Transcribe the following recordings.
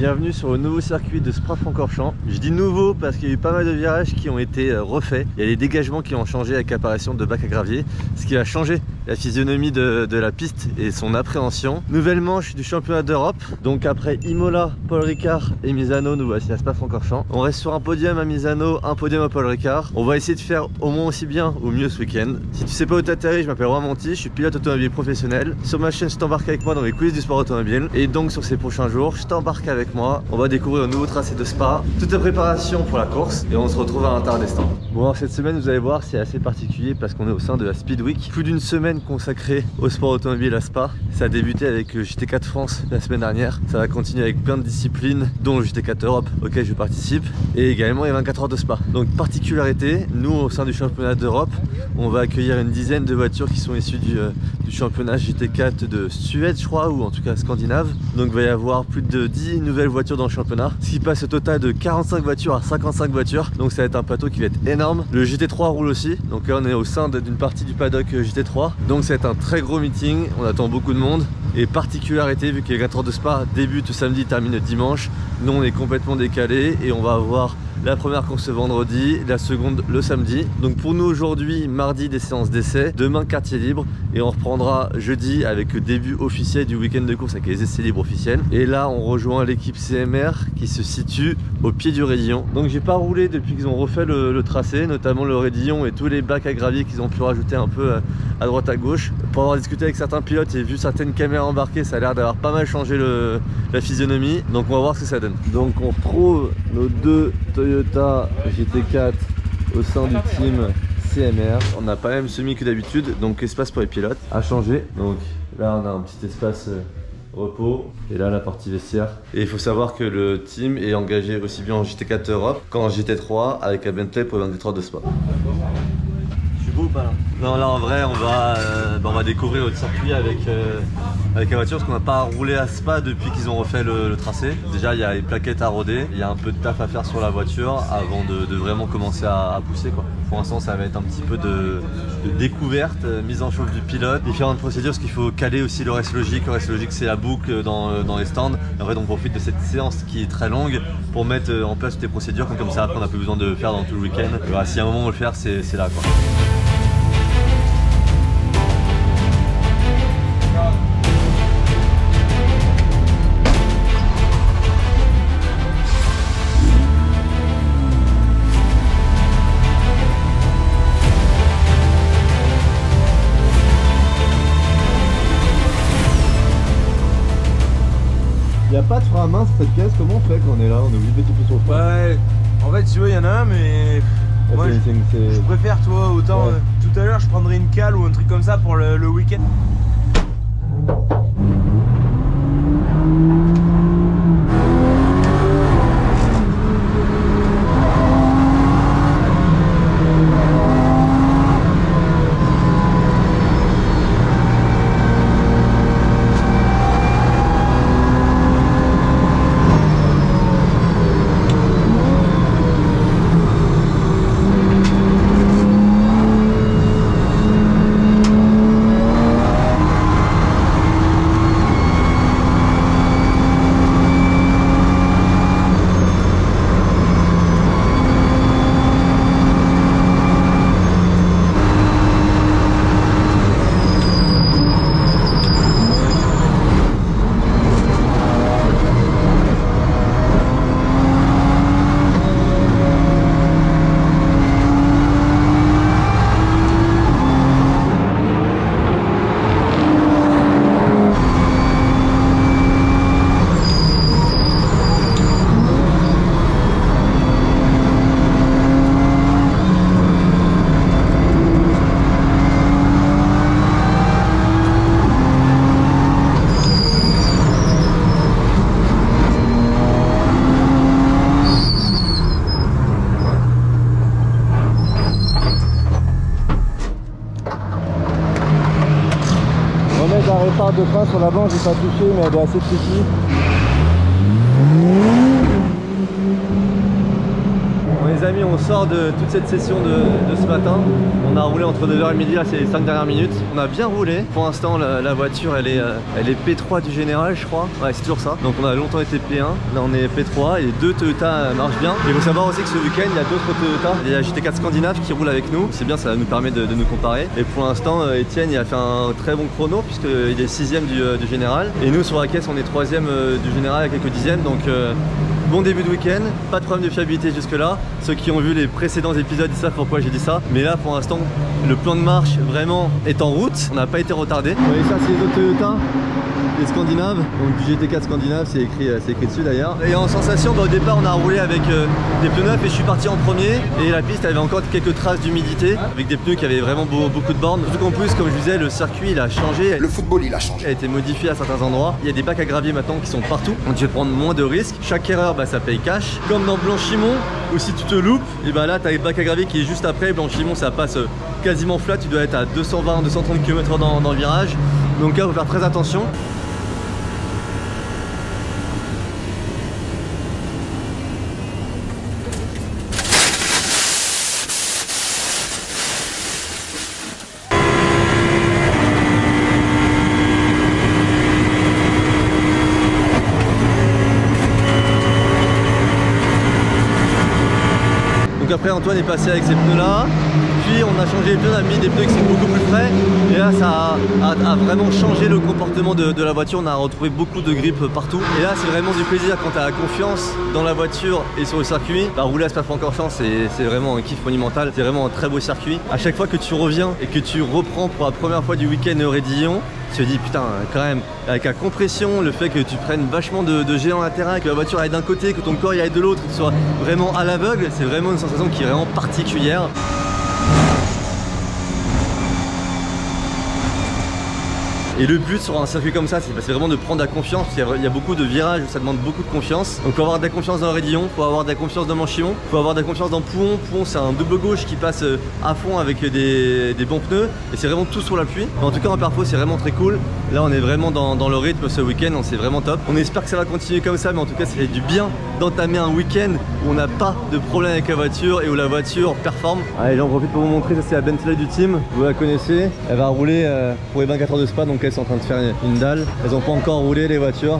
Bienvenue sur le nouveau circuit de Spa-Francorchamps. Je dis nouveau parce qu'il y a eu pas mal de virages qui ont été refaits. Il y a les dégagements qui ont changé avec l'apparition de bacs à gravier, ce qui a changé la physionomie de la piste et son appréhension. Nouvelle manche du championnat d'Europe. Donc après Imola, Paul Ricard et Misano, nous voici à Spa-Francorchamps. On reste sur un podium à Misano, un podium à Paul Ricard. On va essayer de faire au moins aussi bien ou mieux ce week-end. Si tu sais pas où t'atterris, je m'appelle Romain Monti, je suis pilote automobile professionnel. Sur ma chaîne, je t'embarque avec moi dans les coulisses du sport automobile. Et donc sur ces prochains jours, je t'embarque avec moi. On va découvrir un nouveau tracé de Spa, toute la préparation pour la course et on se retrouve à Interdestin. Bon, alors cette semaine, vous allez voir, c'est assez particulier parce qu'on est au sein de la Speed Week. Plus d'une semaine consacrée au sport automobile à Spa. Ça a débuté avec le GT4 France la semaine dernière. Ça va continuer avec plein de disciplines, dont le GT4 Europe auquel je participe. Et également les 24 heures de Spa. Donc particularité, nous au sein du championnat d'Europe, on va accueillir une dizaine de voitures qui sont issues du championnat GT4 de Suède, je crois, ou en tout cas scandinave. Donc il va y avoir plus de 10 nouvelles voitures dans le championnat, ce qui passe au total de 45 voitures à 55 voitures. Donc ça va être un plateau qui va être énorme. Le GT3 roule aussi, donc là on est au sein d'une partie du paddock GT3. Donc ça va être un très gros meeting, on attend beaucoup de monde. Et particularité, vu que les 4 heures de Spa débutent samedi, terminent dimanche, nous on est complètement décalé et on va avoir la première course vendredi, la seconde le samedi. Donc pour nous aujourd'hui, mardi des séances d'essai, demain quartier libre et on reprendra jeudi avec le début officiel du week-end de course avec les essais libres officiels. Et là on rejoint l'équipe CMR qui se situe au pied du Raidillon. Donc j'ai pas roulé depuis qu'ils ont refait le tracé, notamment le Raidillon et tous les bacs à gravier qu'ils ont pu rajouter un peu à droite à gauche. Pour avoir discuté avec certains pilotes et vu certaines caméras embarquées, ça a l'air d'avoir pas mal changé la physionomie. Donc on va voir ce que ça donne. Donc on retrouve nos deux Toyota GT4 au sein du team CMR. On n'a pas le même semi que d'habitude, donc l'espace pour les pilotes a changé. Donc là on a un petit espace repos et là la partie vestiaire. Et il faut savoir que le team est engagé aussi bien en GT4 Europe qu'en GT3 avec la Bentley pour le 23 de Spa. Je suis beau ou pas là? Non, là en vrai on va découvrir le circuit avec la voiture parce qu'on n'a pas roulé à Spa depuis qu'ils ont refait le tracé. Déjà il y a les plaquettes à roder, il y a un peu de taf à faire sur la voiture avant de vraiment commencer à pousser quoi. Pour l'instant ça va être un petit peu de découverte, mise en chauffe du pilote, différentes procédures parce qu'il faut caler aussi le reste logique. Le reste logique c'est la boucle dans les stands. En fait on profite de cette séance qui est très longue pour mettre en place toutes les procédures comme ça après on n'a plus besoin de faire dans tout le week-end. Voilà, si à un moment on veut le faire c'est là quoi. Il n'y a pas de frein à main sur cette caisse, comment on fait quand on est là? On est obligé de mettre tout sur le frein. Ouais, en fait si tu veux il y en a un mais moi je préfère toi autant tout à l'heure je prendrais une cale ou un truc comme ça pour le week-end. De frein sur la blanche, j'ai pas touché mais elle est assez tricky. On les les amis, on sort de toute cette session de ce matin. On a roulé entre 9h et midi, là c'est les 5 dernières minutes. On a bien roulé. Pour l'instant la voiture elle est P3 du général je crois. Ouais c'est toujours ça. Donc on a longtemps été P1, là on est P3 et les deux Toyota marchent bien. Il faut savoir aussi que ce week-end il y a d'autres Toyota. Il y a GT4 scandinave qui roule avec nous. C'est bien, ça nous permet de nous comparer. Et pour l'instant Etienne il a fait un très bon chrono puisqu'il est 6ème du général. Et nous sur la caisse on est 3ème du général à quelques dixièmes. Donc bon début de week-end, pas de problème de fiabilité jusque là. Ceux qui ont vu les précédents épisodes ils savent pourquoi j'ai dit ça. Mais là pour l'instant le plan de marche vraiment est en route. On n'a pas été retardé. Vous voyez ça, c'est les autres Toyota, les scandinaves. Donc du GT4 scandinave, c'est écrit dessus d'ailleurs. Et en sensation, au départ on a roulé avec des pneus neufs et je suis parti en premier. Et la piste avait encore quelques traces d'humidité avec des pneus qui avaient vraiment beaucoup de bornes. Surtout qu'en plus, comme je disais, le circuit il a changé. Le football il a changé. Il a été modifié à certains endroits. Il y a des bacs à gravier maintenant qui sont partout. Donc tu vas prendre moins de risques. Chaque erreur ça paye cash. Comme dans Blanchimont où si tu te loupes, et là tu as le bac à gravier qui est juste après. Blanchimont ça passe quasiment flat. Tu dois être à 220-230 km/h dans le virage. Donc là il faut faire très attention. Donc après Antoine est passé avec ces pneus là, puis on a changé les pneus, on a mis des pneus qui sont beaucoup plus frais et là ça a vraiment changé le comportement de la voiture. On a retrouvé beaucoup de grippe partout et là c'est vraiment du plaisir quand tu as la confiance dans la voiture et sur le circuit. Rouler à Spa-Francorchamps c'est vraiment un kiff monumental, c'est vraiment un très beau circuit. À chaque fois que tu reviens et que tu reprends pour la première fois du week-end Rédillon, tu te dis putain quand même avec la compression, le fait que tu prennes vachement de géant latéral, que la voiture aille d'un côté, que ton corps y aille de l'autre, que tu sois vraiment à l'aveugle, c'est vraiment une sensation qui est vraiment particulière. Et le but sur un circuit comme ça, c'est vraiment de prendre la confiance. Il y a beaucoup de virages où ça demande beaucoup de confiance. Donc il faut avoir de la confiance dans le Rédillon, il faut avoir de la confiance dans Blanchimont, il faut avoir de la confiance dans Pouhon. Pouhon c'est un double gauche qui passe à fond avec des bons pneus. Et c'est vraiment tout sur l'appui. En tout cas en perfo c'est vraiment très cool. Là on est vraiment dans le rythme ce week-end, c'est vraiment top. On espère que ça va continuer comme ça, mais en tout cas ça fait du bien d'entamer un week-end où on n'a pas de problème avec la voiture et où la voiture performe. Allez j'en profite pour vous montrer, ça c'est la Bentley du team, vous la connaissez. Elle va rouler pour les 24 heures de Spa, donc elles sont en train de faire une dalle. Elles n'ont pas encore roulé les voitures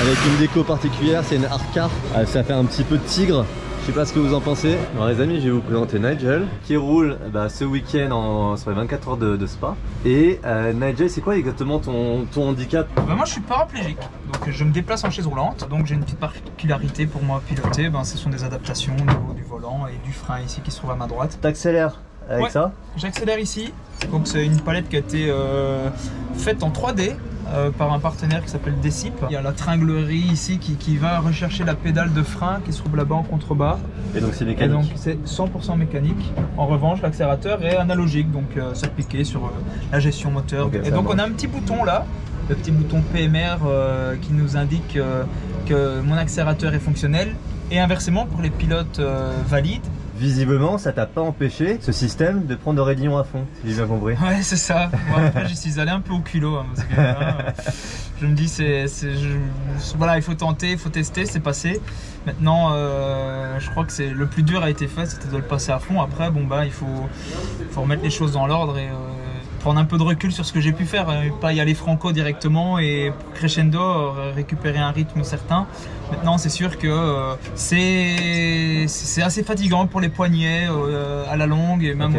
avec une déco particulière, c'est une hard car. Ça fait un petit peu de tigre. Je sais pas ce que vous en pensez. Alors les amis, je vais vous présenter Nigel qui roule ce week-end sur les 24 heures de Spa. Et Nigel, c'est quoi exactement ton handicap? Moi je suis paraplégique, donc je me déplace en chaise roulante. Donc j'ai une petite particularité pour moi piloter, ce sont des adaptations au niveau du volant et du frein ici qui se trouve à ma droite. T'accélères avec ça? J'accélère ici, donc c'est une palette qui a été faite en 3D par un partenaire qui s'appelle Decip. Il y a la tringlerie ici qui va rechercher la pédale de frein qui se trouve là-bas en contrebas. Et donc c'est mécanique? Et donc c'est 100% mécanique. En revanche l'accélérateur est analogique, donc s'appliquer sur la gestion moteur. Okay, et donc on a un petit bouton là, le petit bouton PMR qui nous indique que mon accélérateur est fonctionnel. Et inversement pour les pilotes valides. Visiblement, ça t'a pas empêché, ce système, de prendre le Rédillon à fond, si j'ai bien compris. Ouais, c'est ça. Moi, après, j'y suis allé un peu au culot. Parce que, je me dis, voilà, il faut tenter, il faut tester, c'est passé. Maintenant, je crois que le plus dur a été fait, c'était de le passer à fond. Après, il faut remettre les choses dans l'ordre et prendre un peu de recul sur ce que j'ai pu faire, pas y aller franco directement et crescendo récupérer un rythme certain. Maintenant c'est sûr que c'est assez fatigant pour les poignets à la longue et même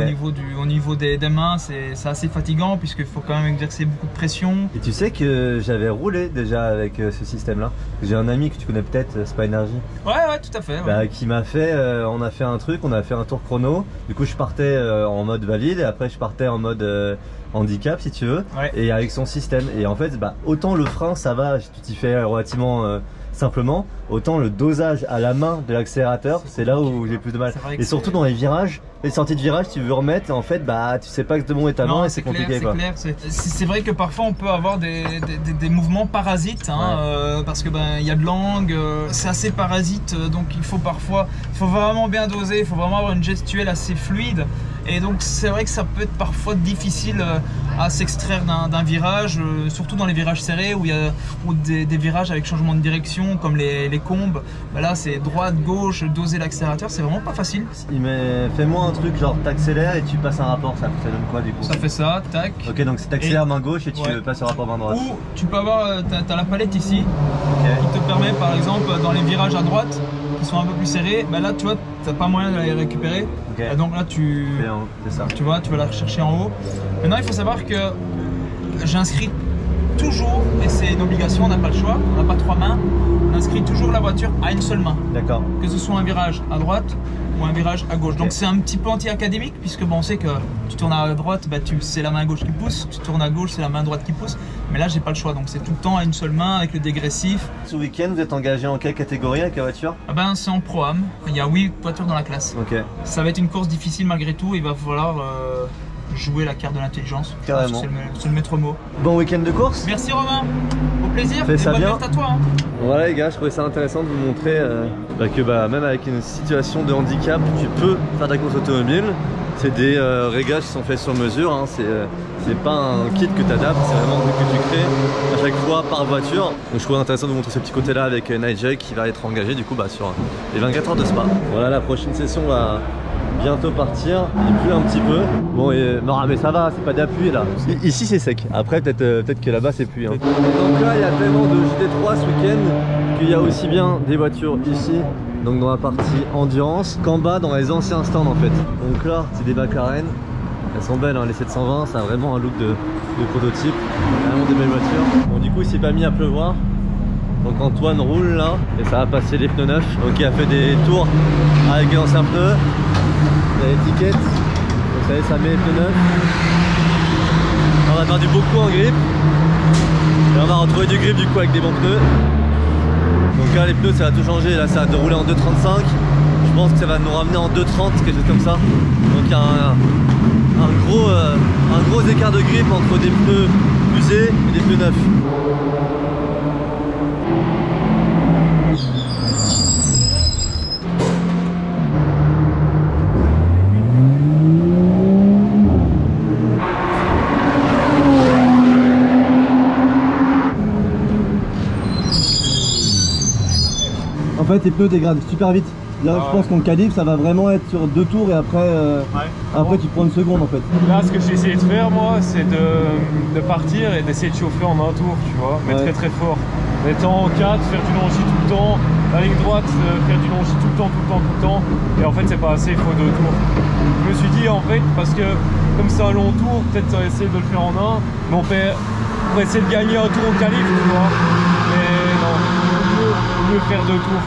au niveau des mains c'est assez fatigant puisqu'il faut quand même exercer beaucoup de pression. Et tu sais que j'avais roulé déjà avec ce système là. J'ai un ami que tu connais peut-être, Spa Energy. Ouais tout à fait. Ouais. Qui m'a fait, on a fait un truc, on a fait un tour chrono. Du coup je partais en mode valide et après je partais en mode handicap si tu veux, et avec son système. Et en fait autant le frein ça va, tu t'y fais relativement simplement, autant le dosage à la main de l'accélérateur c'est là où j'ai plus de mal. Et surtout dans les virages, les sorties de virage tu veux remettre, en fait tu sais pas exactement où est ta main et c'est compliqué quoi. C'est vrai que parfois on peut avoir des mouvements parasites parce que il y a de l'angle, c'est assez parasite, donc il faut vraiment bien doser, il faut vraiment avoir une gestuelle assez fluide. Et donc c'est vrai que ça peut être parfois difficile à s'extraire d'un virage, surtout dans les virages serrés où il y a des virages avec changement de direction comme les combes. Ben là c'est droite, gauche, doser l'accélérateur, c'est vraiment pas facile. Fais-moi un truc genre t'accélères et tu passes un rapport, ça donne quoi du coup? Ça fait ça, tac. Ok, donc c'est t'accélères main gauche et tu passes au rapport main droite. Ou tu peux avoir, t'as la palette ici qui te permet par exemple dans les virages à droite qui sont un peu plus serrés, ben là tu vois t'as pas moyen de les récupérer. Okay. Et donc là tu vois, tu vas la rechercher en haut. Maintenant il faut savoir que j'inscris toujours, et c'est une obligation, on n'a pas le choix, on n'a pas trois mains, on inscrit toujours la voiture à une seule main. D'accord. Que ce soit un virage à droite ou un virage à gauche. Okay. Donc c'est un petit peu anti-académique puisque bon, on sait que tu tournes à droite, bah, c'est la main gauche qui pousse, tu tournes à gauche, c'est la main droite qui pousse. Mais là j'ai pas le choix, donc c'est tout le temps à une seule main avec le dégressif. Ce week-end vous êtes engagé en quelle catégorie avec la voiture? Ah ben c'est en Pro-Am, il y a 8 voitures dans la classe. Okay. Ça va être une course difficile malgré tout, il va falloir jouer la carte de l'intelligence. Carrément. C'est le maître mot. Bon week-end de course. Merci Romain, au plaisir. Fais ça bien. À toi. Hein. Voilà les gars, je trouvais ça intéressant de vous montrer que même avec une situation de handicap, tu peux faire de la course automobile. C'est des réglages qui sont faits sur mesure, hein. C'est pas un kit que tu adaptes, c'est vraiment un truc que tu crées à chaque fois par voiture. Donc je trouvais intéressant de vous montrer ce petit côté là avec Nigel qui va être engagé du coup sur les 24 heures de Spa. Voilà, la prochaine session va bientôt partir, il pleut un petit peu. Bon, non mais ça va, c'est pas d'appui là. Ici c'est sec, après peut-être que là-bas c'est pluie. Hein. Donc là il y a tellement de GT3 ce week-end qu'il y a aussi bien des voitures ici, donc dans la partie endurance, qu'en bas dans les anciens stands en fait. Donc là c'est des McLaren, elles sont belles hein, les 720, ça a vraiment un look de prototype, vraiment des belles voitures. Bon du coup il s'est pas mis à pleuvoir. Donc Antoine roule là et ça va passer les pneus neufs. Donc il a fait des tours avec les anciens pneus. Il y a l'étiquette. Vous savez ça met les pneus neufs. On va faire du beaucoup en grip. Et on va retrouver du grip du coup avec des bons pneus. Donc là les pneus ça va tout changer. Là ça va te rouler en 2,35. Je pense que ça va nous ramener en 2,30, quelque chose comme ça. Donc il y a un gros écart de grip entre des pneus usés et des pneus neufs. En fait, les pneus dégradent super vite. Là, je pense qu'en qualif, ça va vraiment être sur 2 tours et après, après tu prends une seconde en fait. Là, ce que j'ai essayé de faire, moi, c'est de partir et d'essayer de chauffer en un tour, tu vois, mais très fort. Étant en 4, faire du longi tout le temps, la ligne droite, faire du longi tout le temps. Et en fait, c'est pas assez, il faut 2 tours. Je me suis dit, en fait, parce que comme c'est un long tour, peut-être essayer de le faire en un, mais on peut essayer de gagner un tour au qualif, tu vois. Mais non, il vaut mieux faire 2 tours.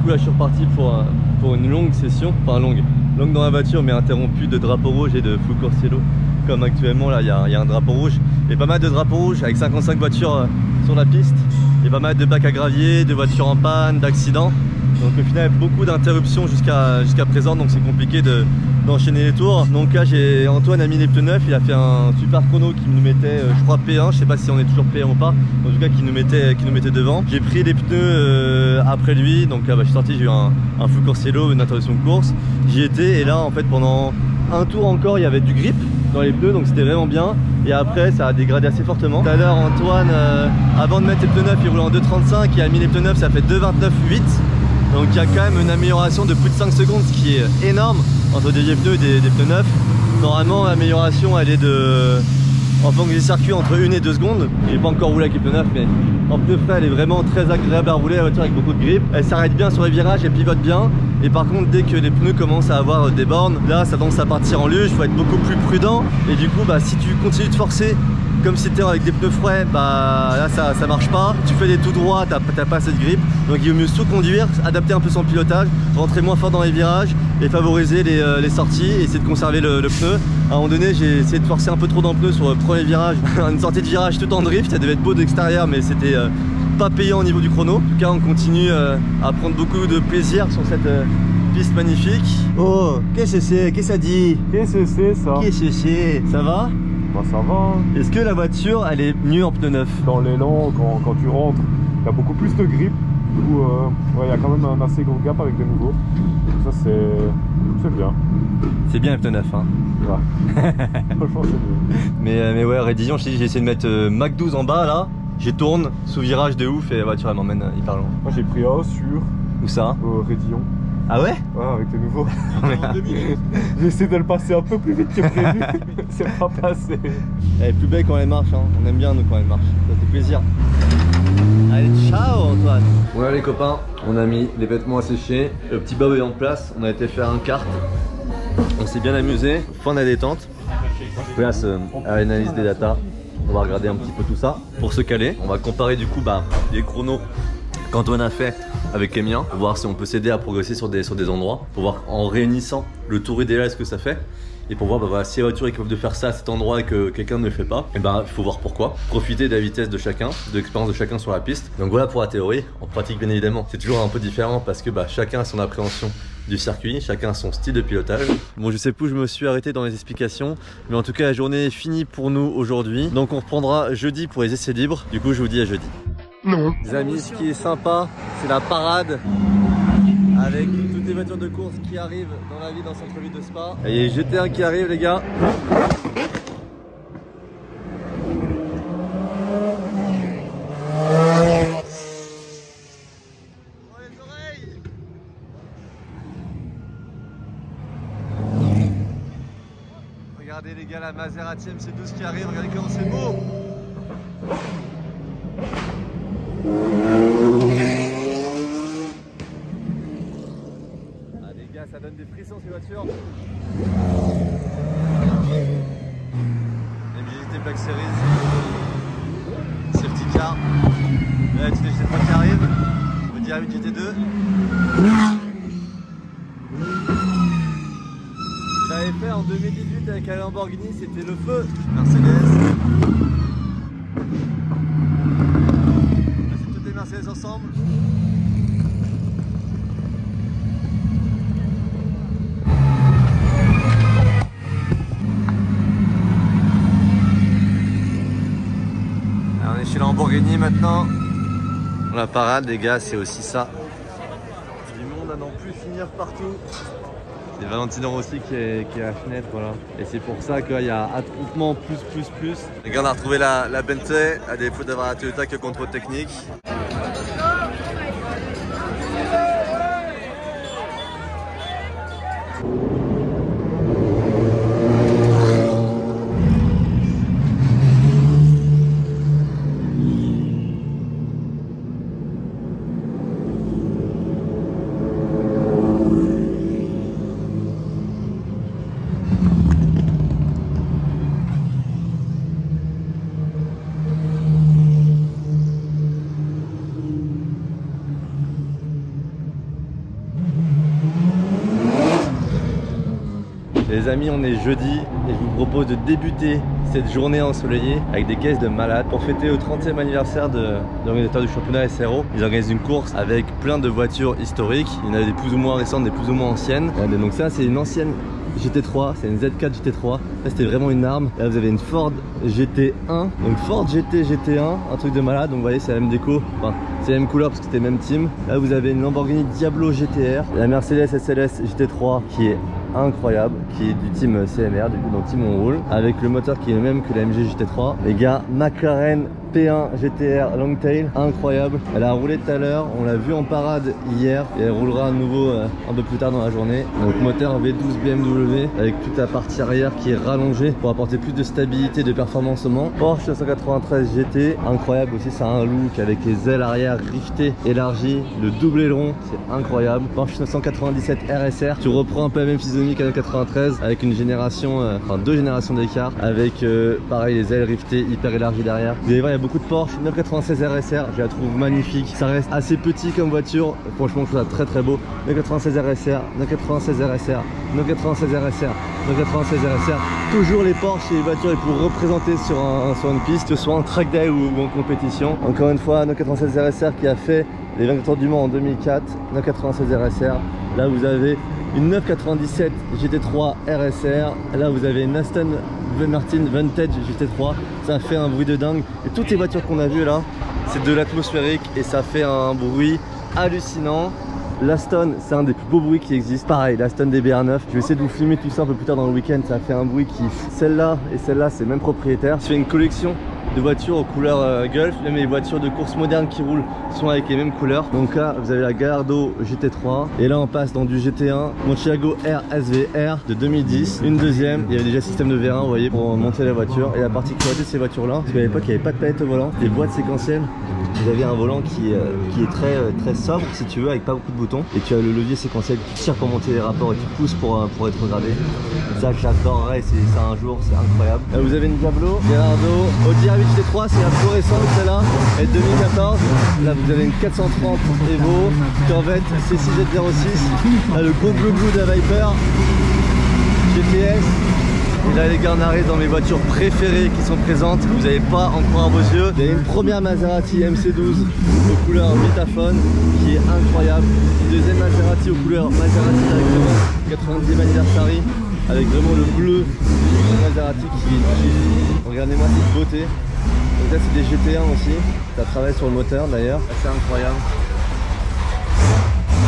Je suis reparti pour une longue session, enfin longue dans la voiture mais interrompue de drapeau rouge et de flou Corsiello. Comme actuellement là il y a un drapeau rouge et pas mal de drapeaux rouges avec 55 voitures sur la piste et pas mal de bacs à gravier, de voitures en panne, d'accidents. Donc au final beaucoup d'interruptions jusqu'à présent, donc c'est compliqué d'enchaîner les tours. Donc là Antoine a mis les pneus neufs, il a fait un super chrono qui nous mettait je crois P1, je sais pas si on est toujours P1 ou pas, en tout cas qui nous mettait devant. J'ai pris les pneus après lui, donc là je suis sorti, j'ai eu un full Corsiello, une interruption de course. J'y étais et là en fait pendant un tour encore il y avait du grip dans les pneus, donc c'était vraiment bien. Et après ça a dégradé assez fortement. Tout à l'heure Antoine, avant de mettre les pneus neufs, il roulait en 2,35, il a mis les pneus neufs, ça fait 2,29,8. Donc il y a quand même une amélioration de plus de 5 secondes, ce qui est énorme entre des vieux pneus et des pneus neufs. Normalement l'amélioration elle est de, en fonction des circuits, entre 1 et 2 secondes. J'ai pas encore roulé avec les pneus neufs, mais en pneus frais elle est vraiment très agréable à rouler, la voiture avec beaucoup de grip. Elle s'arrête bien sur les virages, elle pivote bien. Et par contre dès que les pneus commencent à avoir des bornes, là ça tendance à partir en luge, il faut être beaucoup plus prudent. Et du coup bah, si tu continues de forcer comme si tu es avec des pneus frais, bah là ça marche pas. Tu fais des tout droits, t'as pas assez de grip. Donc il vaut mieux sous-conduire, adapter un peu son pilotage, rentrer moins fort dans les virages et favoriser les sorties et essayer de conserver le pneu. À un moment donné j'ai essayé de forcer un peu trop dans le pneu sur le premier virage. Une sortie de virage tout en drift, ça devait être beau de l'extérieur mais c'était pas payant au niveau du chrono. En tout cas on continue à prendre beaucoup de plaisir sur cette piste magnifique. Oh, qu'est-ce que c'est? Qu'est-ce que ça dit? Qu'est-ce que c'est ça? Qu'est-ce que c'est? Ça va? Bah ça va. Est-ce que la voiture elle est mieux en pneu neuf? Dans l'élan, quand tu rentres, il y a beaucoup plus de grip. Du coup, ouais, il y a quand même un assez gros gap avec des nouveaux. Ça c'est bien. C'est bien les pneus neufs hein. Ouais. Franchement c'est mieux. Mais ouais, Rédillon, je t'ai dit, j'ai essayé de mettre Mach 12 en bas là. J'y tourne sous virage de ouf et la voiture elle m'emmène hyper loin. Moi j'ai pris A sur Où ça? Rédillon. Ah ouais? Ouais, avec les nouveaux. J'ai essayé de le passer un peu plus vite que prévu. C'est pas passé. Elle est plus belle quand elle marche, hein. On aime bien nous quand elle marche. Ça fait plaisir. Allez, ciao Antoine. Voilà les copains, on a mis les vêtements à sécher. Le petit bob est en place. On a été faire un kart. On s'est bien amusé. Fin de la détente. Place à l'analyse des datas. On va regarder un petit peu tout ça pour se caler. On va comparer du coup les chronos qu'Antoine a fait avec les miens pour voir si on peut s'aider à progresser sur des endroits, pour voir en réunissant le tour idéal ce que ça fait et pour voir voilà, si la voiture est capable de faire ça à cet endroit et que quelqu'un ne le fait pas, et il faut voir pourquoi. Profiter de la vitesse de chacun, de l'expérience de chacun sur la piste. Donc voilà pour la théorie. En pratique bien évidemment c'est toujours un peu différent parce que chacun a son appréhension du circuit, chacun a son style de pilotage. Bon, je sais plus où je me suis arrêté dans les explications, mais en tout cas la journée est finie pour nous aujourd'hui. Donc on reprendra jeudi pour les essais libres. Du coup je vous dis à jeudi. Non. Les amis, ce qui est sympa, c'est la parade avec toutes les voitures de course qui arrivent dans la ville, dans le centre-ville de Spa. Il y a GT1 qui arrive les gars. Regardez les gars, la Maserati MC12 qui arrive, regardez comment c'est beau. Ah les gars, ça donne des frissons ces voitures. MGT Black Series, safety car. Là tu les GT3 qui arrivent. Audi A8 GT2. J'avais fait en 2018 avec la Lamborghini, c'était le feu. Mercedes. C'est toutes les Mercedes ensemble. Alors on est chez Lamborghini maintenant. La parade les gars, c'est aussi ça. Du monde à n'en plus finir partout. C'est Valentino Rossi qui est à la fenêtre, voilà. Et c'est pour ça qu'il y a attroupement plus. Les gars, on a retrouvé la Bentley, à défaut d'avoir la Toyota qui est contrôle technique. Les amis, on est jeudi et je vous propose de débuter cette journée ensoleillée avec des caisses de malades pour fêter le 30e anniversaire de l'organisateur du championnat SRO. Ils organisent une course avec plein de voitures historiques. Il y en a des plus ou moins récentes, des plus ou moins anciennes. Donc ça, c'est une ancienne GT3, c'est une Z4 GT3. Là, c'était vraiment une arme. Là, vous avez une Ford GT1, donc Ford GT GT1, un truc de malade. Donc vous voyez, c'est la même déco, enfin c'est la même couleur parce que c'était le même team. Là, vous avez une Lamborghini Diablo GTR, la Mercedes SLS GT3 qui est incroyable qui est du team CMR, du coup dans le team on roule, avec le moteur qui est le même que la MG GT3. Les gars, McLaren P1 GTR Longtail, incroyable. Elle a roulé tout à l'heure, on l'a vu en parade hier et elle roulera à nouveau un peu plus tard dans la journée. Donc moteur V12 BMW avec toute la partie arrière qui est rallongée pour apporter plus de stabilité, de performance au Mans. Porsche 993 GT, incroyable aussi, ça a un look avec les ailes arrière rivetées, élargies, le double aileron, c'est incroyable. Porsche 997 RSR, tu reprends un peu la même physionomie qu'à la 93 avec une génération, enfin 2 générations d'écart avec pareil les ailes rivetées hyper élargies derrière. Vous allez voir, il y a beaucoup de Porsche. 996 RSR, je la trouve magnifique. Ça reste assez petit comme voiture, franchement je trouve ça très très beau. 996 RSR, 996 RSR, 996 RSR, 996 RSR. Toujours les Porsche et les voitures les plus représentées sur une piste, que ce soit en track day ou en compétition. Encore une fois, 996 RSR qui a fait les 24 du Mans en 2004, 996 RSR. Là vous avez une 997 GT3 RSR. Là vous avez une Aston Martin Vantage GT3. Ça fait un bruit de dingue. Et toutes les voitures qu'on a vues là, c'est de l'atmosphérique et ça fait un bruit hallucinant. L'Aston, c'est un des plus beaux bruits qui existent. Pareil, l'Aston DBR9. Je vais essayer de vous filmer tout ça un peu plus tard dans le week-end. Ça fait un bruit qui... Celle-là et celle-là, c'est le même propriétaire. Je fais une collection de voitures aux couleurs Gulf. Même les voitures de course modernes qui roulent sont avec les mêmes couleurs. Donc là, vous avez la Gallardo GT3. Et là, on passe dans du GT1. Montiago RSVR de 2010. Une deuxième. Il y avait déjà système de V1, vous voyez, pour monter la voiture. Et la particularité de ces voitures-là, c'est qu'à l'époque, il n'y avait pas de palette au volant. Des boîtes séquentielles. Vous avez un volant qui est très sobre, si tu veux, avec pas beaucoup de boutons. Et tu as le levier séquentiel qui tire pour monter les rapports et tu pousses pour être regardé. Ça, j'adorerais essayer ça un jour, c'est incroyable. Là, vous avez une Diablo, Gallardo, Audi R8 GT3, c'est la plus récente celle-là, et 2014. Là, vous avez une 430 Evo, Corvette C6Z06. Là, le gros bleu de la Viper, GTS. Et là les gars, on arrive dans mes voitures préférées qui sont présentes, vous n'avez pas encore à vos yeux. Il y a une première Maserati MC12 aux couleurs Vitaphone qui est incroyable. Une deuxième Maserati aux couleurs Maserati directement 90e anniversary avec vraiment le bleu de Maserati qui est... Regardez-moi cette beauté. Donc là c'est des GT1 aussi, ça travaille sur le moteur d'ailleurs, c'est incroyable.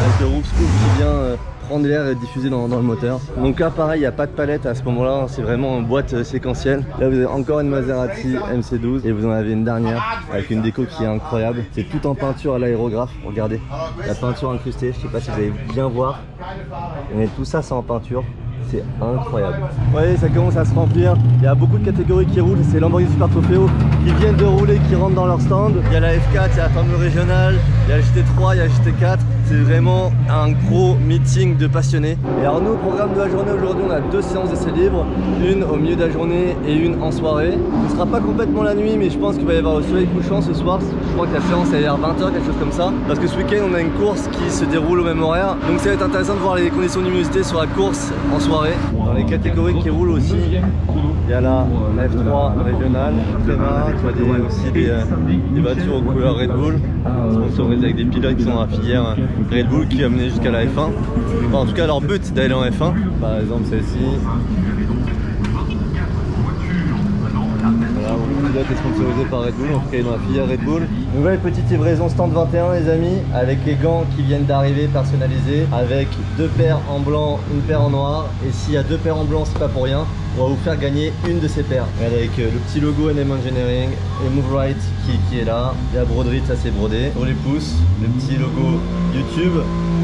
Avec le roof scoop qui vient prendre l'air et diffuser dans le moteur. Donc là pareil, il n'y a pas de palette à ce moment là, c'est vraiment en boîte séquentielle. Là vous avez encore une Maserati MC12 et vous en avez une dernière avec une déco qui est incroyable. C'est tout en peinture à l'aérographe, regardez la peinture incrustée, je sais pas si vous allez bien voir, mais tout ça c'est en peinture. C'est incroyable. Vous voyez, ça commence à se remplir. Il y a beaucoup de catégories qui roulent. C'est Lamborghini Super Trofeo qui viennent de rouler, qui rentrent dans leur stand. Il y a la F4, il y a la Formule régionale, il y a la GT3, il y a la GT4. C'est vraiment un gros meeting de passionnés. Et alors nous, au programme de la journée aujourd'hui, on a 2 séances d'essais libres. Une au milieu de la journée et une en soirée. Ce ne sera pas complètement la nuit, mais je pense qu'il va y avoir le soleil couchant ce soir. Je crois que la séance est vers 20h, quelque chose comme ça. Parce que ce week-end, on a une course qui se déroule au même horaire. Donc ça va être intéressant de voir les conditions de luminosité sur la course en soirée. Dans les catégories qui roulent aussi, il y a la F3 régionale, Tréma, tu vois aussi des voitures aux couleurs Red Bull, sponsorisées avec des pilotes qui sont dans la filière Red Bull qui a mené jusqu'à la F1. Enfin, en tout cas, leur but d'aller en F1. Par exemple, celle-ci. Voilà, le pilote est sponsorisé par Red Bull, en tout cas, il est dans la filière Red Bull. Nouvelle petite livraison stand 21, les amis, avec les gants qui viennent d'arriver personnalisés, avec 2 paires en blanc, une paire en noir. Et s'il y a 2 paires en blanc, c'est pas pour rien. On va vous faire gagner une de ces paires. Avec le petit logo NM Engineering et Move Right qui est là. Il y a broderie, ça c'est brodé. Sur les pouces, le petit logo YouTube.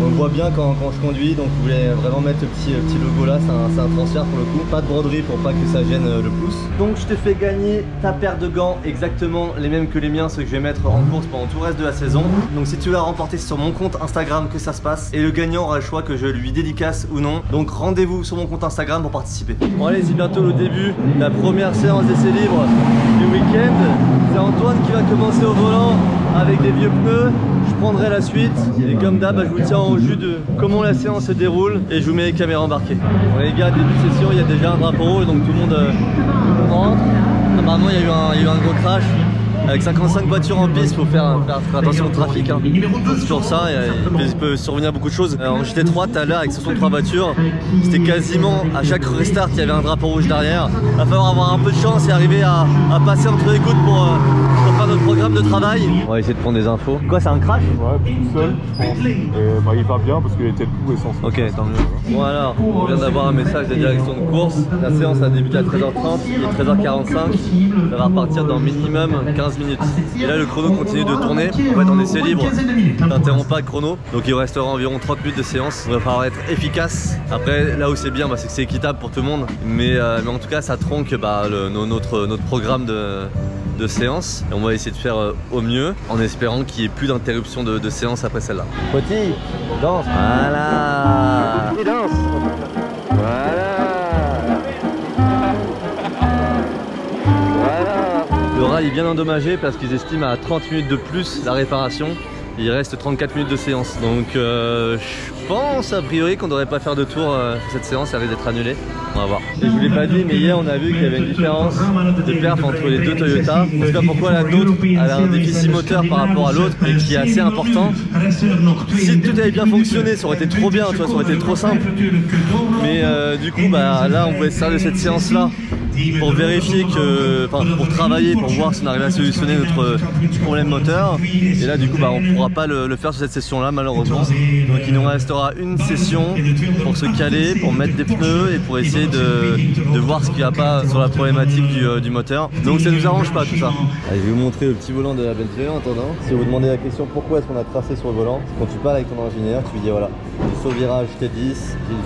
On le voit bien quand je conduis, donc vous voulez vraiment mettre le petit logo là, c'est un transfert pour le coup. Pas de broderie pour pas que ça gêne le pouce. Donc je te fais gagner ta paire de gants, exactement les mêmes que les miens, ceux que je vais mettre en course pendant tout le reste de la saison. Donc si tu veux la remporter, c'est sur mon compte Instagram que ça se passe. Et le gagnant aura le choix que je lui dédicace ou non. Donc rendez-vous sur mon compte Instagram pour participer. Bon allez, c'est bientôt le début de la première séance d'essai libre du week-end. C'est Antoine qui va commencer au volant avec des vieux pneus. Je prendrai la suite et comme d'hab, je vous tiens au jus de comment la séance se déroule et je vous mets les caméras embarquées. Bon les gars, début de session, il y a déjà un drapeau rouge, donc tout le monde rentre. Apparemment il y a eu un gros crash. Avec 55 voitures en piste, il faut faire attention au trafic. Hein. C'est toujours ça, il peut survenir beaucoup de choses. En GT3 tout à l'heure avec 63 voitures, c'était quasiment à chaque restart il y avait un drapeau rouge derrière. Il va falloir avoir un peu de chance et arriver à passer entre les gouttes pour faire notre programme de travail. On va essayer de prendre des infos. Quoi, c'est un crash? Ouais, tout seul, je pense. Et bah, il va bien parce qu'il était debout et sans son. Ok, tant mieux. Bon alors, on vient d'avoir un message de direction de course. La séance a débuté à 13h30, il est 13h45. Ça va repartir dans minimum 15 minutes. Et là, le chrono continue de tourner. En fait, en essai libre, t'interromps pas le chrono. Donc il restera environ 30 minutes de séance. On va falloir être efficace. Après, là où c'est bien, bah, c'est que c'est équitable pour tout le monde. Mais en tout cas, ça tronque bah, notre programme de séance. Et on va essayer de faire au mieux en espérant qu'il n'y ait plus d'interruption de séance après celle-là. Petit, danse. Voilà. Petit, danse. Voilà. Le rail est bien endommagé parce qu'ils estiment à 30 minutes de plus la réparation. Il reste 34 minutes de séance. Donc je pense a priori qu'on ne devrait pas faire de tour cette séance, ça risque d'être annulé. On va voir. Et je vous l'ai pas dit, mais hier on a vu qu'il y avait une différence de perf entre les deux Toyota. Je ne sais pas pourquoi la nôtre elle a un déficit moteur par rapport à l'autre et qui est assez important. Si tout avait bien fonctionné, ça aurait été trop bien, tu vois, ça aurait été trop simple. Mais du coup bah, là on va se servir de cette séance là pour vérifier que, enfin pour travailler, pour voir si on arrive à solutionner notre problème moteur. Et là du coup bah, on ne pourra pas le faire sur cette session là malheureusement. Donc il nous restera une session pour se caler, pour mettre des pneus et pour essayer de voir ce qu'il n'y a pas sur la problématique du moteur. Donc ça nous arrange pas tout ça. Allez, je vais vous montrer le petit volant de la Bentley en attendant. Si vous vous demandez la question pourquoi est-ce qu'on a tracé sur le volant, quand tu parles avec ton ingénieur, tu lui dis voilà, j'ai sous virage T10, j'ai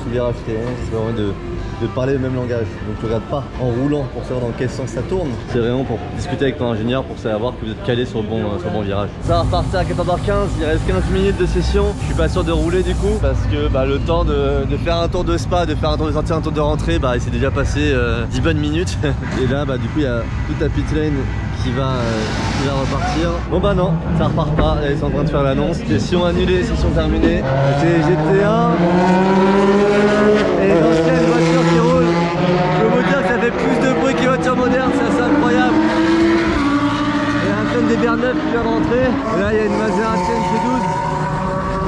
sous virage T11, c'est vraiment de parler le même langage. Donc tu regardes pas en roulant pour savoir dans quel sens ça tourne. C'est vraiment pour discuter avec ton ingénieur pour savoir que vous êtes calé sur le bon virage. Ça va repartir à 14h15, il reste 15 minutes de session. Je suis pas sûr de rouler du coup parce que bah, le temps de faire un tour de spa, de faire un tour de sortie, un tour de rentrée, bah, il s'est déjà passé 10 bonnes minutes. Et là bah, du coup il y a toute la pit lane qui va repartir. Bon bah non, ça repart pas, là, ils sont en train de faire l'annonce. Session annulée, session terminée. C'est GT1 et l'ancienne voiture qui roule. Je peux vous dire que ça fait plus de bruit qu'une voiture moderne, c'est assez incroyable. Il y a un tonne des Berneuf qui vient de rentrer. Et là il y a une Maserati G12.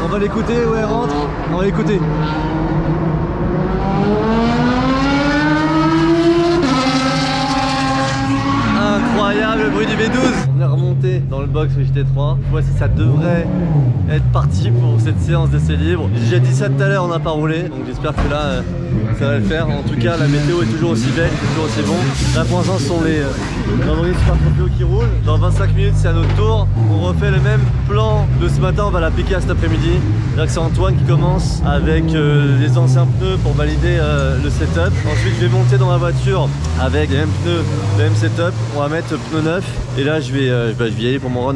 On va l'écouter, ouais, rentre. On va l'écouter. Incroyable le bruit du V12. On est remonté dans le box GT3. Voici, ça devrait être parti pour cette séance d'essai libre. J'ai déjà dit ça tout à l'heure, on n'a pas roulé. Donc j'espère que là, ça va le faire. En tout cas, la météo est toujours aussi belle, toujours aussi bon. Là pour l'instant, ce sont les Lamborghini Super Scorpio qui roulent. Dans 25 minutes, c'est à notre tour. On refait le même plan de ce matin. On va l'appliquer à cet après-midi. Là, c'est Antoine qui commence avec les anciens pneus pour valider le setup. Ensuite, je vais monter dans ma voiture avec les mêmes pneus, le même setup. On va mettre pneu neuf. Et là, je vais y aller pour mon run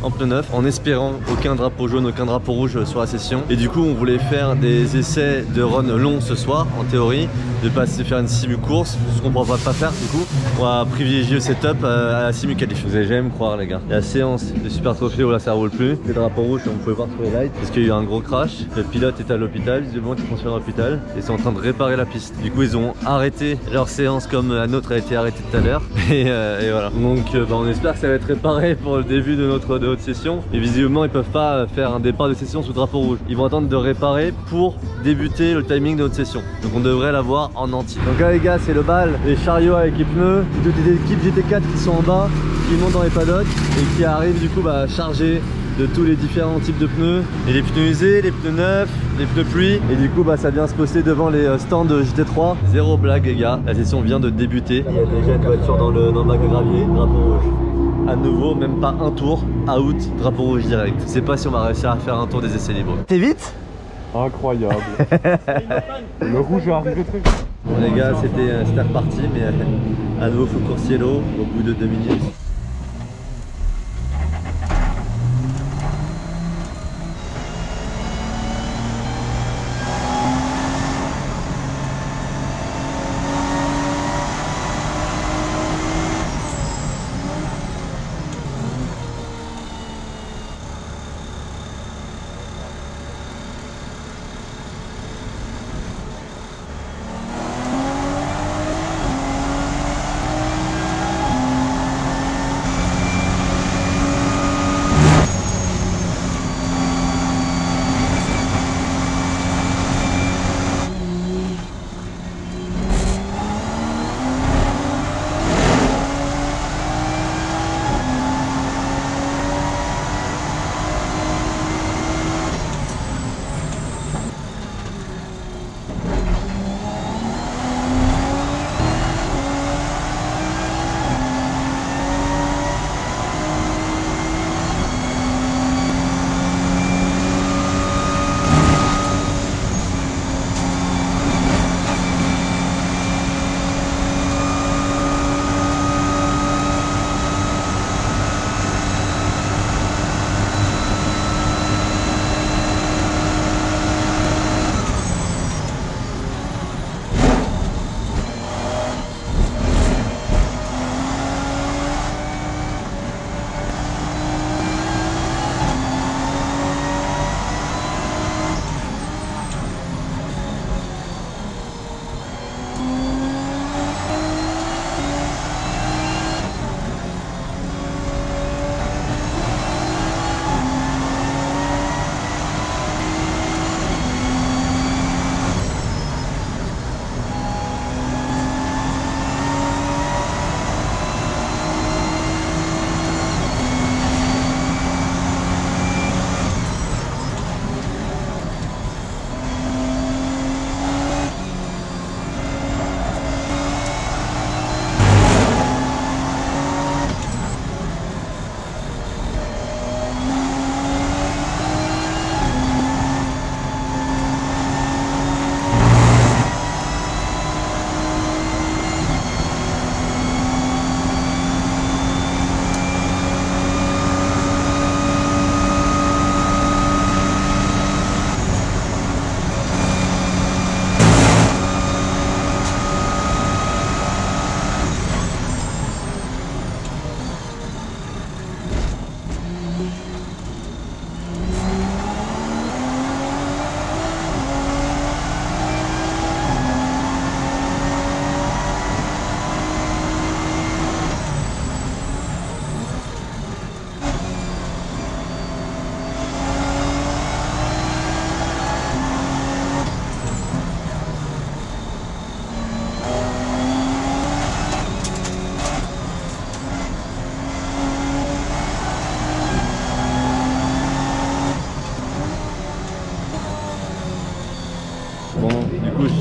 en pneu neuf en espérant aucun drapeau jaune, aucun drapeau rouge sur la session. Et du coup, on voulait faire des essais de run long ce soir, en théorie, de passer faire une simu course, ce qu'on ne pourra pas faire du coup. On va privilégier le setup à la simu qualif. Vous allez jamais me croire les gars. La séance de Super Trophy où là ça roule plus. Les drapeaux rouges, on pouvait voir sur les lights parce qu'il y a eu un gros crash. Le pilote est à l'hôpital, visiblement qui est transféré à l'hôpital et ils sont en train de réparer la piste. Du coup, ils ont arrêté leur séance comme la nôtre a été arrêtée tout à l'heure. Et voilà. Donc bah, on espère que ça va être réparé pour le début de notre session. Et visiblement, ils peuvent pas faire un départ de session sous drapeau rouge. Ils vont attendre de réparer pour débuter le timing de notre session. Donc on devrait l'avoir en entier. Donc là les gars, c'est le bal, les chariots avec les pneus, toutes les équipes GT4 qui sont en bas, qui montent dans les paddocks et qui arrivent du coup bah, chargés de tous les différents types de pneus. Et les pneus usés, les pneus neufs, les pneus pluie. Et du coup bah, ça vient se poster devant les stands de GT3. Zéro blague les gars, la session vient de débuter. Il y a déjà une voiture dans le bac à gravier, drapeau rouge. À nouveau, même pas un tour, out, drapeau rouge direct. Je sais pas si on va réussir à faire un tour des essais libres. T'es vite? Incroyable. Le rouge est arrivé très vite. Bon les gars, c'était reparti, mais à nouveau full course yellow au bout de 2 minutes.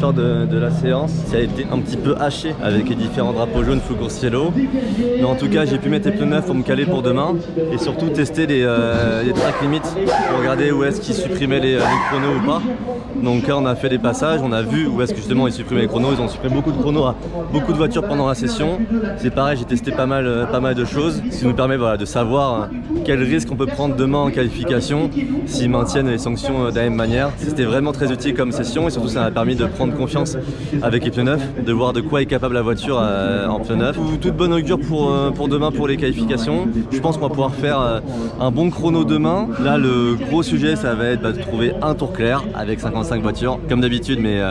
soir de la séance. Ça a été un petit peu haché avec les différents drapeaux jaunes full course yellow. Mais en tout cas, j'ai pu mettre les pneus neufs pour me caler pour demain et surtout tester les track limits pour regarder où est-ce qu'ils supprimaient les chronos ou pas. Donc là, on a fait des passages, on a vu où est-ce que justement ils supprimaient les chronos. Ils ont supprimé beaucoup de chronos à beaucoup de voitures pendant la session. C'est pareil, j'ai testé pas mal de choses, ce qui nous permet voilà, de savoir quel risque on peut prendre demain en qualification s'ils maintiennent les sanctions de la même manière. C'était vraiment très utile comme session et surtout ça m'a permis de prendre confiance avec les pneus neufs, de voir de quoi est capable la voiture en pneus neufs. Toute bonne augure pour demain pour les qualifications. Je pense qu'on va pouvoir faire un bon chrono demain. Là le gros sujet ça va être de trouver un tour clair avec 55 voitures comme d'habitude, mais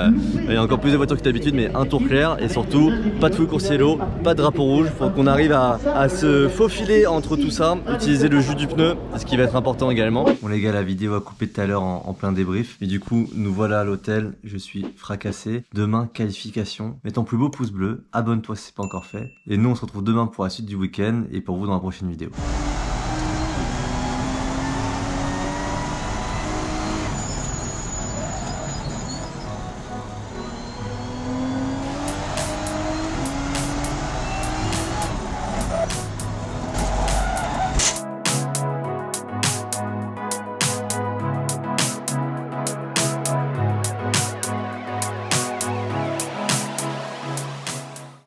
il y a encore plus de voitures que d'habitude, mais un tour clair et surtout pas de full course yellow, pas de drapeau rouge. Faut qu'on arrive à se faufiler entre tout ça, utiliser le jus du pneu, ce qui va être important également. Bon les gars, la vidéo a coupé tout à l'heure en plein débrief, mais du coup nous voilà à l'hôtel, je suis fracassé. Demain qualification, mets ton plus beau pouce bleu, abonne-toi si c'est pas encore fait, et nous on se retrouve demain pour la suite du week-end et pour vous dans la prochaine vidéo.